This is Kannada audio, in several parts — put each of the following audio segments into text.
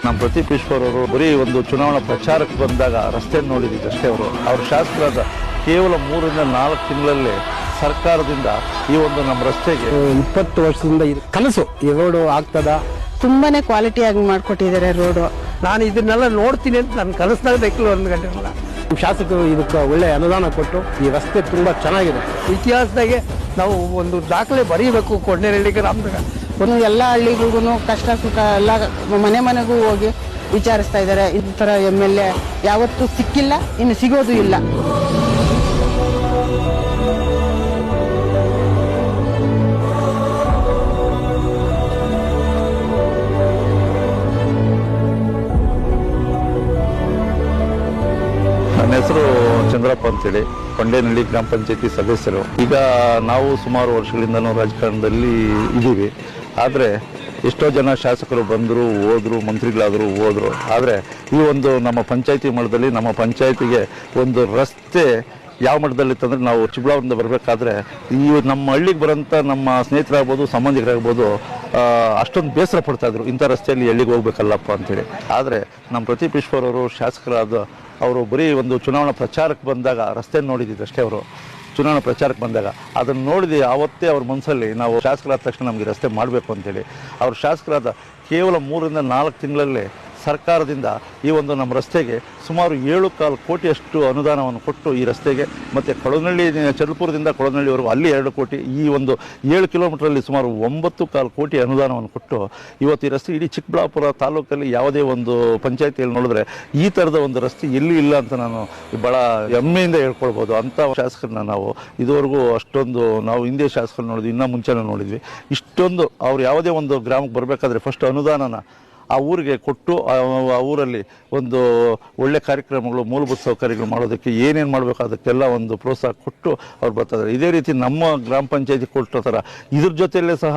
ನಮ್ಮ ಪ್ರದೀಪ್ ಈಶ್ವರ್ ಅವರು ಬರೀ ಒಂದು ಚುನಾವಣಾ ಪ್ರಚಾರಕ್ಕೆ ಬಂದಾಗ ರಸ್ತೆಯನ್ನು ನೋಡಿದ್ದು ಅಷ್ಟೇ. ಅವ್ರ ಶಾಸಕರಾದ ಕೇವಲ 3 ರಿಂದ 4 ತಿಂಗಳಲ್ಲಿ ಸರ್ಕಾರದಿಂದ ಈ ಒಂದು ನಮ್ಮ ರಸ್ತೆಗೆ 20 ವರ್ಷದಿಂದ ಕನಸು ಈ ರೋಡು ಆಗ್ತದ. ತುಂಬಾನೇ ಕ್ವಾಲಿಟಿಯಾಗಿ ಮಾಡಿಕೊಟ್ಟಿದ್ದಾರೆ ರೋಡು. ನಾನು ಇದನ್ನೆಲ್ಲ ನೋಡ್ತೀನಿ ಅಂತ ನನ್ನ ಕನಸಿನಾಗ ಬೇಕಿಲ್ಲ 1 ಗಂಟೆ ಇಲ್ಲ. ಶಾಸಕರು ಇದಕ್ಕೆ ಒಳ್ಳೆ ಅನುದಾನ ಕೊಟ್ಟು ಈ ರಸ್ತೆ ತುಂಬಾ ಚೆನ್ನಾಗಿದೆ. ಇತಿಹಾಸದಾಗೆ ನಾವು ಒಂದು ದಾಖಲೆ ಬರೀಬೇಕು. ಕೊಡ್ನೇರಳ್ಳಿ ಗ್ರಾಮದಾಗ ಎಲ್ಲ ಹಳ್ಳಿಗಳಿಗೂ ಕಷ್ಟ ಸುಖ ಎಲ್ಲ ಮನೆ ಮನೆಗೂ ಹೋಗಿ ವಿಚಾರಿಸ್ತಾ ಇದ್ದಾರೆ. ಈ ಥರ MLA ಯಾವತ್ತೂ ಸಿಕ್ಕಿಲ್ಲ, ಇನ್ನು ಸಿಗೋದು ಇಲ್ಲ. ನನ್ನ ಹೆಸರು ಚಂದ್ರಪ್ಪ ಅಂತೇಳಿ, ಕೊಂಡೇನಹಳ್ಳಿ ಗ್ರಾಮ ಪಂಚಾಯತಿ ಸದಸ್ಯರು. ಈಗ ನಾವು ಸುಮಾರು ವರ್ಷಗಳಿಂದನೂ ರಾಜಕಾರಣದಲ್ಲಿ ಇದ್ದೀವಿ. ಆದರೆ ಎಷ್ಟೋ ಜನ ಶಾಸಕರು ಬಂದರು, ಹೋದರು, ಮಂತ್ರಿಗಳಾದರು, ಹೋದರು. ಆದರೆ ಈ ಒಂದು ನಮ್ಮ ಪಂಚಾಯತಿ ಮಟ್ಟದಲ್ಲಿ ನಮ್ಮ ಪಂಚಾಯತಿಗೆ ಒಂದು ರಸ್ತೆ ಯಾವ ಮಟ್ಟದಲ್ಲಿತ್ತಂದರೆ, ನಾವು ಚಿಕ್ಕಬಳ್ಳಾಪುರದಿಂದ ಬರಬೇಕಾದ್ರೆ ಈ ನಮ್ಮ ಹಳ್ಳಿಗೆ ಬರೋಂಥ ನಮ್ಮ ಸ್ನೇಹಿತರಾಗ್ಬೋದು, ಸಂಬಂಧಿಕರಾಗ್ಬೋದು, ಅಷ್ಟೊಂದು ಬೇಸರ ಪಡ್ತಾಯಿದ್ರು, ಇಂಥ ರಸ್ತೆಯಲ್ಲಿ ಹಳ್ಳಿಗೆ ಹೋಗ್ಬೇಕಲ್ಲಪ್ಪ ಅಂತೇಳಿ. ಆದರೆ ನಮ್ಮ ಪ್ರದೀಪ್ ಈಶ್ವರ್ ಅವರು ಶಾಸಕರಾದ ಅವರು ಬರೀ ಒಂದು ಚುನಾವಣಾ ಪ್ರಚಾರಕ್ಕೆ ಬಂದಾಗ ರಸ್ತೆಯನ್ನು ನೋಡಿದ್ದು ಅಷ್ಟೇ. ಚುನಾವಣಾ ಪ್ರಚಾರಕ್ಕೆ ಬಂದಾಗ ಅದನ್ನು ನೋಡಿದೆ ಆವತ್ತೇ ಅವ್ರ ಮನಸ್ಸಲ್ಲಿ ನಾವು ಶಾಸಕರಾದ ತಕ್ಷಣ ನಮಗೆ ರಸ್ತೆ ಮಾಡಬೇಕು ಅಂತೇಳಿ. ಅವ್ರ ಶಾಸಕರಾದ ಕೇವಲ 3 ರಿಂದ 4 ತಿಂಗಳಲ್ಲಿ ಸರ್ಕಾರದಿಂದ ಈ ಒಂದು ನಮ್ಮ ರಸ್ತೆಗೆ ಸುಮಾರು 7.25 ಕೋಟಿಯಷ್ಟು ಅನುದಾನವನ್ನು ಕೊಟ್ಟು ಈ ರಸ್ತೆಗೆ, ಮತ್ತು ಕೊಡನಹಳ್ಳಿ ಚಳ್ಳಪುರದಿಂದ ಕೊಡನಹಳ್ಳಿವರೆಗೂ ಅಲ್ಲಿ 2 ಕೋಟಿ, ಈ ಒಂದು 7 ಕಿಲೋಮೀಟ್ರಲ್ಲಿ ಸುಮಾರು 9.25 ಕೋಟಿ ಅನುದಾನವನ್ನು ಕೊಟ್ಟು ಇವತ್ತು ಈ ರಸ್ತೆ ಇಡೀ ಚಿಕ್ಕಬಳ್ಳಾಪುರ ತಾಲೂಕಲ್ಲಿ ಯಾವುದೇ ಒಂದು ಪಂಚಾಯತಿಯಲ್ಲಿ ನೋಡಿದ್ರೆ ಈ ಥರದ ಒಂದು ರಸ್ತೆ ಎಲ್ಲೂ ಇಲ್ಲ ಅಂತ ನಾನು ಭಾಳ ಹೆಮ್ಮೆಯಿಂದ ಹೇಳ್ಕೊಳ್ಬೋದು. ಅಂಥ ಶಾಸಕರನ್ನ ನಾವು ಇದುವರೆಗೂ ಅಷ್ಟೊಂದು ನಾವು ಹಿಂದೆ ಶಾಸಕರು ನೋಡಿದ್ವಿ, ಇನ್ನೂ ಮುಂಚೆನೂ ನೋಡಿದ್ವಿ. ಇಷ್ಟೊಂದು ಅವ್ರು ಯಾವುದೇ ಒಂದು ಗ್ರಾಮಕ್ಕೆ ಬರಬೇಕಾದ್ರೆ ಫಸ್ಟ್ ಅನುದಾನನ ಆ ಊರಿಗೆ ಕೊಟ್ಟು ಆ ಊರಲ್ಲಿ ಒಂದು ಒಳ್ಳೆ ಕಾರ್ಯಕ್ರಮಗಳು, ಮೂಲಭೂತ ಸೌಕರ್ಯಗಳು ಮಾಡೋದಕ್ಕೆ ಏನೇನು ಮಾಡಬೇಕು ಅದಕ್ಕೆಲ್ಲ ಒಂದು ಪ್ರೋತ್ಸಾಹ ಕೊಟ್ಟು ಅವ್ರು ಬರ್ತಾಯಿದ್ದಾರೆ. ಇದೇ ರೀತಿ ನಮ್ಮ ಗ್ರಾಮ ಪಂಚಾಯತಿ ಕೊಟ್ಟೋ ಥರ ಇದ್ರ ಜೊತೆಯಲ್ಲೇ ಸಹ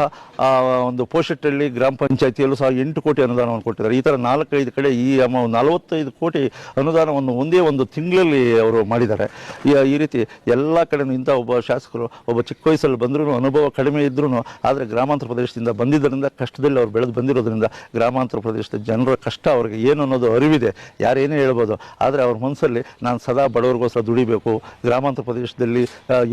ಒಂದು ಪೋಷಟ್ಟಹಳ್ಳಿ ಗ್ರಾಮ ಪಂಚಾಯತಿಯಲ್ಲೂ ಸಹ 8 ಕೋಟಿ ಅನುದಾನವನ್ನು ಕೊಟ್ಟಿದ್ದಾರೆ. ಈ ಥರ 4-5 ಕಡೆ ಈ 45 ಕೋಟಿ ಅನುದಾನವನ್ನು ಒಂದೇ ಒಂದು ತಿಂಗಳಲ್ಲಿ ಅವರು ಮಾಡಿದ್ದಾರೆ. ಈ ರೀತಿ ಎಲ್ಲ ಕಡೆಯೂ ಇಂಥ ಒಬ್ಬ ಶಾಸಕರು ಒಬ್ಬ ಚಿಕ್ಕ ವಯಸ್ಸಲ್ಲಿ ಬಂದರೂ, ಅನುಭವ ಕಡಿಮೆ ಇದ್ರೂ, ಆದರೆ ಗ್ರಾಮಾಂತರ ಪ್ರದೇಶದಿಂದ ಬಂದಿದ್ದರಿಂದ, ಕಷ್ಟದಲ್ಲಿ ಅವ್ರು ಬೆಳೆದು ಬಂದಿರೋದ್ರಿಂದ ಗ್ರಾಮಾಂತರ ಪ್ರದೇಶದ ಜನರ ಕಷ್ಟ ಅವ್ರಿಗೆ ಏನು ಅನ್ನೋದು ಅರಿವಿದೆ. ಯಾರೇನೇ ಹೇಳ್ಬೋದು, ಆದರೆ ಅವ್ರ ಮನಸ್ಸಲ್ಲಿ ನಾನು ಸದಾ ಬಡವರಿಗೋಸ್ಕರ ದುಡಿಬೇಕು, ಗ್ರಾಮಾಂತರ ಪ್ರದೇಶದಲ್ಲಿ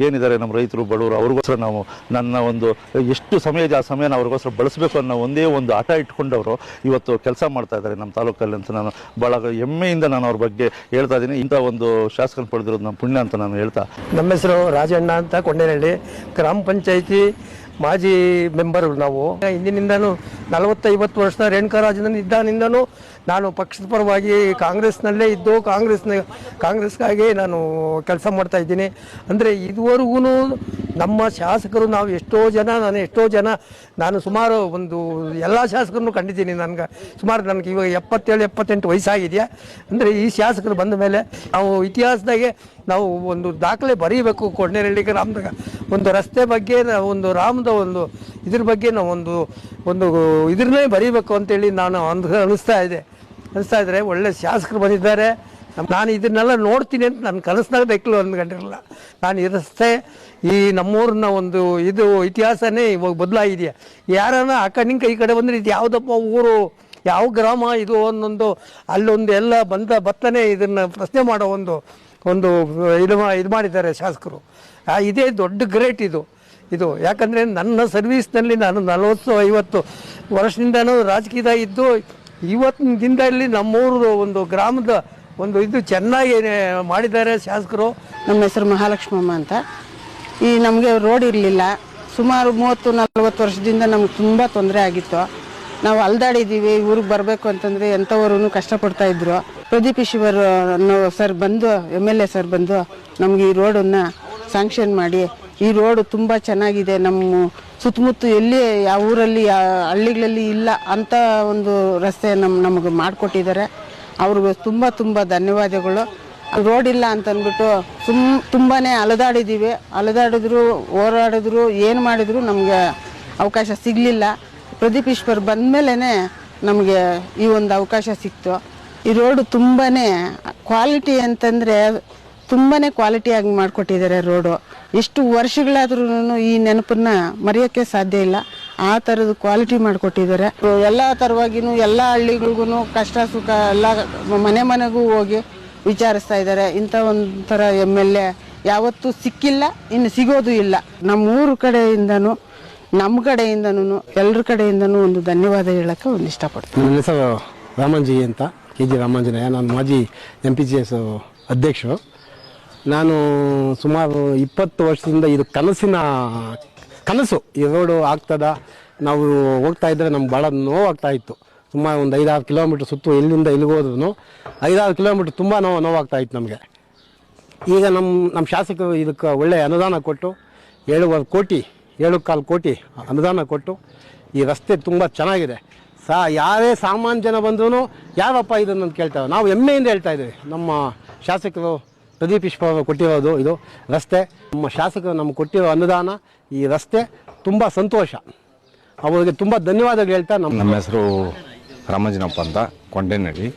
ಏನಿದ್ದಾರೆ ನಮ್ಮ ರೈತರು ಬಡವರು, ಅವ್ರಿಗೋಸ್ಕರ ನಾವು ನನ್ನ ಒಂದು ಎಷ್ಟು ಸಮಯ ಇದೆ ಆ ಸಮಯನ ಅವ್ರಿಗೋಸ್ಕರ ಬಳಸಬೇಕು ಅನ್ನೋ ಒಂದೇ ಒಂದು ಹಠ ಇಟ್ಕೊಂಡವರು ಇವತ್ತು ಕೆಲಸ ಮಾಡ್ತಾ ಇದ್ದಾರೆ ನಮ್ಮ ತಾಲೂಕಲ್ಲಿ ಅಂತ ನಾನು ಭಾಳ ಹೆಮ್ಮೆಯಿಂದ ನಾನು ಅವ್ರ ಬಗ್ಗೆ ಹೇಳ್ತಾ ಇದ್ದೀನಿ. ಇಂಥ ಒಂದು ಶಾಸಕನ ಪಡೆದಿರೋದು ನಮ್ಮ ಪುಣ್ಯ ಅಂತ ನಾನು ಹೇಳ್ತಾ. ನಮ್ಮ ಹೆಸರು ರಾಜಣ್ಣ ಅಂತ, ಕೊಂಡೇನಹಳ್ಳಿ ಗ್ರಾಮ ಪಂಚಾಯತಿ ಮಾಜಿ ಮೆಂಬರು ನಾವು. ಹಿಂದಿನಿಂದನೂ 40-50 ವರ್ಷದ ರೇಣುಕಾರಾಜನ್ ಇದ್ದಾನಿಂದನೂ ನಾನು ಪಕ್ಷದ ಪರವಾಗಿ ಕಾಂಗ್ರೆಸ್ನಲ್ಲೇ ಇದ್ದು ಕಾಂಗ್ರೆಸ್ಗಾಗಿ ನಾನು ಕೆಲಸ ಮಾಡ್ತಾ ಇದ್ದೀನಿ. ಅಂದರೆ ಇದುವರೆಗೂ ನಮ್ಮ ಶಾಸಕರು ನಾವು ಎಷ್ಟೋ ಜನ ನಾನು ಸುಮಾರು ಒಂದು ಎಲ್ಲ ಶಾಸಕರನ್ನು ಕಂಡಿದ್ದೀನಿ. ನನಗೆ ಇವಾಗ 77-78 ವಯಸ್ಸಾಗಿದೆಯಾ. ಅಂದರೆ ಈ ಶಾಸಕರು ಬಂದ ಮೇಲೆ ನಾವು ಇತಿಹಾಸದಾಗೆ ನಾವು ಒಂದು ದಾಖಲೆ ಬರೀಬೇಕು. ಕೊಡ್ನೇರಳ್ಳಿ ಗ್ರಾಮದಾಗ ಒಂದು ರಸ್ತೆ ಬಗ್ಗೆ, ಒಂದು ರಾಮದ ಒಂದು ಇದ್ರ ಬಗ್ಗೆ ನಾವು ಒಂದು ಇದ್ರನ್ನೇ ಬರೀಬೇಕು ಅಂತೇಳಿ ನಾನು ಅನಿಸ್ತಾ ಇದ್ರೆ ಒಳ್ಳೆ ಶಾಸಕರು ಬಂದಿದ್ದಾರೆ. ನಾನು ಇದನ್ನೆಲ್ಲ ನೋಡ್ತೀನಿ ಅಂತ ನನ್ನ ಕನಸಿನಾಗ ಬೇಕಿಲ್ಲ 1 ಗಂಟೆ ಇಲ್ಲ. ನಾನು ಈ ರಸ್ತೆ ಈ ನಮ್ಮೂರನ್ನ ಒಂದು ಇದು ಇತಿಹಾಸನೇ ಇವಾಗ ಬದಲಾಗಿದೆಯಾ. ಯಾರನ್ನ ಆ ಕಡೆ ಈ ಕಡೆ ಬಂದರೆ ಇದು ಯಾವುದಪ್ಪ ಊರು, ಯಾವ ಗ್ರಾಮ ಇದು ಒಂದೊಂದು ಅಲ್ಲೊಂದು ಎಲ್ಲ ಬತ್ತನೆ ಇದನ್ನು ಪ್ರಶ್ನೆ ಮಾಡೋ ಒಂದು ಇದು ಮಾಡಿದ್ದಾರೆ ಶಾಸಕರು. ಇದೇ ದೊಡ್ಡ ಗ್ರೇಟ್ ಇದು ಯಾಕಂದರೆ ನನ್ನ ಸರ್ವೀಸ್ನಲ್ಲಿ ನಾನು 40-50 ವರ್ಷದಿಂದನೂ ರಾಜಕೀಯದಾಗ ಇದ್ದು, ಇವತ್ತಿನ ದಿನದಲ್ಲಿ ನಮ್ಮೂರು ಒಂದು ಗ್ರಾಮದ ಒಂದು ಇದು ಚೆನ್ನಾಗಿ ಮಾಡಿದ್ದಾರೆ ಶಾಸಕರು. ನಮ್ಮ ಹೆಸರು ಮಹಾಲಕ್ಷ್ಮಮ್ಮ ಅಂತ. ಈ ನಮಗೆ ರೋಡ್ ಇರಲಿಲ್ಲ. ಸುಮಾರು 30-40 ವರ್ಷದಿಂದ ನಮ್ಗೆ ತುಂಬ ತೊಂದರೆ ಆಗಿತ್ತು. ನಾವು ಅಲ್ದಾಡಿದ್ದೀವಿ. ಊರಿಗೆ ಬರಬೇಕು ಅಂತಂದರೆ ಎಂಥವರು ಕಷ್ಟಪಡ್ತಾ ಇದ್ರು. ಪ್ರದೀಪ್ ಈಶ್ವರ್ ಸರ್ ಬಂದು, MLA ಸರ್ ಬಂದು ನಮಗೆ ಈ ರೋಡನ್ನು ಸ್ಯಾಂಕ್ಷನ್ ಮಾಡಿ, ಈ ರೋಡು ತುಂಬ ಚೆನ್ನಾಗಿದೆ, ನಮ್ಮ ಸುತ್ತಮುತ್ತ ಎಲ್ಲಿ ಯಾವ ಊರಲ್ಲಿ ಹಳ್ಳಿಗಳಲ್ಲಿ ಇಲ್ಲ ಅಂಥ ಒಂದು ರಸ್ತೆ ನಮಗೆ ಮಾಡಿಕೊಟ್ಟಿದ್ದಾರೆ. ಅವ್ರಿಗೆ ತುಂಬ ಧನ್ಯವಾದಗಳು. ರೋಡ್ ಇಲ್ಲ ಅಂತಂದ್ಬಿಟ್ಟು ತುಂಬಾ ಅಲೆದಾಡಿದ್ರು, ಹೋರಾಡಿದ್ರು, ಏನು ಮಾಡಿದ್ರು ನಮಗೆ ಅವಕಾಶ ಸಿಗಲಿಲ್ಲ. ಪ್ರದೀಪ್ ಈಶ್ವರ್ ಬಂದ ಮೇಲೇ ನಮಗೆ ಈ ಒಂದು ಅವಕಾಶ ಸಿಕ್ತು. ಈ ರೋಡು ತುಂಬಾ ಕ್ವಾಲಿಟಿ ಅಂತಂದರೆ ತುಂಬಾ ಕ್ವಾಲಿಟಿಯಾಗಿ ಮಾಡಿಕೊಟ್ಟಿದ್ದಾರೆ ರೋಡು. ಎಷ್ಟು ವರ್ಷಗಳಾದ್ರೂ ಈ ನೆನಪನ್ನು ಮರೆಯೋಕ್ಕೆ ಸಾಧ್ಯ ಇಲ್ಲ. ಆ ಥರದ ಕ್ವಾಲಿಟಿ ಮಾಡಿಕೊಟ್ಟಿದ್ದಾರೆ. ಎಲ್ಲ ಥರವಾಗಿನೂ ಎಲ್ಲ ಹಳ್ಳಿಗಳಿಗೂ ಕಷ್ಟ ಸುಖ ಎಲ್ಲ ಮನೆ ಮನೆಗೂ ಹೋಗಿ ವಿಚಾರಿಸ್ತಾ ಇದ್ದಾರೆ. ಇಂಥ ಒಂಥರ MLA ಯಾವತ್ತೂ ಸಿಕ್ಕಿಲ್ಲ, ಇನ್ನು ಸಿಗೋದು ಇಲ್ಲ. ನಮ್ಮ ಊರ ಕಡೆಯಿಂದನೂ ನಮ್ಮ ಕಡೆಯಿಂದನೂ ಎಲ್ಲರ ಕಡೆಯಿಂದನೂ ಒಂದು ಧನ್ಯವಾದ ಹೇಳೋಕ್ಕೆ ಒಂದು ಇಷ್ಟಪಡ್ತೀನಿ. ನನ್ನ ಹೆಸರು ರಾಮಂಜಿ ಅಂತ, KG ರಾಮಾಂಜನೇಯ. ನಾನು ಮಾಜಿ MPGS ಅಧ್ಯಕ್ಷರು. ನಾನು ಸುಮಾರು 20 ವರ್ಷದಿಂದ ಇದು ಕನಸು ಈ ರೋಡು ಆಗ್ತದ, ನಾವು ಹೋಗ್ತಾ ಇದ್ದರೆ ನಮ್ಗೆ ಭಾಳ ನೋವಾಗ್ತಾ ಇತ್ತು. ಸುಮಾರು ಒಂದು 5-6 ಕಿಲೋಮೀಟ್ರ್ ಸುತ್ತು ಎಲ್ಲಿಂದ ಇಲ್ಲಿಗೆ ಹೋದ್ರೂ 5-6 ಕಿಲೋಮೀಟ್ರ್ ತುಂಬ ನೋವಾಗ್ತಾ ಇತ್ತು ನಮಗೆ. ಈಗ ನಮ್ಮ ಶಾಸಕರು ಇದಕ್ಕೆ ಒಳ್ಳೆಯ ಅನುದಾನ ಕೊಟ್ಟು 7.25 ಕೋಟಿ ಅನುದಾನ ಕೊಟ್ಟು ಈ ರಸ್ತೆ ತುಂಬ ಚೆನ್ನಾಗಿದೆ. ಯಾರೇ ಸಾಮಾನ್ಯ ಜನ ಬಂದ್ರೂ ಯಾರಪ್ಪ ಇದನ್ನು ಅಂತ ಕೇಳ್ತಾರೆ. ನಾವು ಹೆಮ್ಮೆಯಿಂದ ಹೇಳ್ತಾ ಇದ್ದೀವಿ, ನಮ್ಮ ಶಾಸಕರು ಪ್ರದೀಪ್ ಈಶ್ವರ ಅವರು ಕೊಟ್ಟಿರೋದು ಇದು ರಸ್ತೆ, ನಮ್ಮ ಶಾಸಕರು ನಮ್ಗೆ ಕೊಟ್ಟಿರೋ ಅನುದಾನ, ಈ ರಸ್ತೆ ತುಂಬ ಸಂತೋಷ. ಅವರಿಗೆ ತುಂಬ ಧನ್ಯವಾದಗಳು ಹೇಳ್ತಾ ನಮ್ಮ ಹೆಸರು ರಾಮಂಜನಪ್ಪ ಅಂತ, ಕೊಂಡೇನಹಳ್ಳಿ.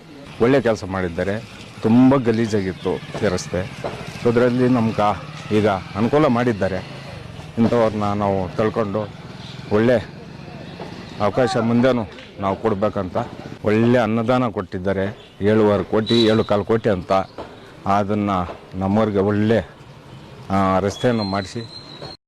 ಒಳ್ಳೆ ಕೆಲಸ ಮಾಡಿದ್ದಾರೆ. ತುಂಬ ಗಲೀಜಾಗಿತ್ತು ಈ ರಸ್ತೆ, ಅದರಲ್ಲಿ ನಮ್ಗೆ ಈಗ ಅನುಕೂಲ ಮಾಡಿದ್ದಾರೆ. ಇಂಥವ್ರನ್ನ ನಾವು ತಿಳ್ಕೊಂಡು ಒಳ್ಳೆ ಅವಕಾಶ ಮುಂದೆನೂ ನಾವು ಕೊಡಬೇಕಂತ ಒಳ್ಳೆ ಅನುದಾನ ಕೊಟ್ಟಿದ್ದಾರೆ. 7.25 ಕೋಟಿ 7.25 ಕೋಟಿ ಅಂತ. ಅದನ್ನು ನಮ್ಮವ್ರಿಗೆ ಒಳ್ಳೆ ರಸ್ತೆಯನ್ನು ಮಾಡಿಸಿ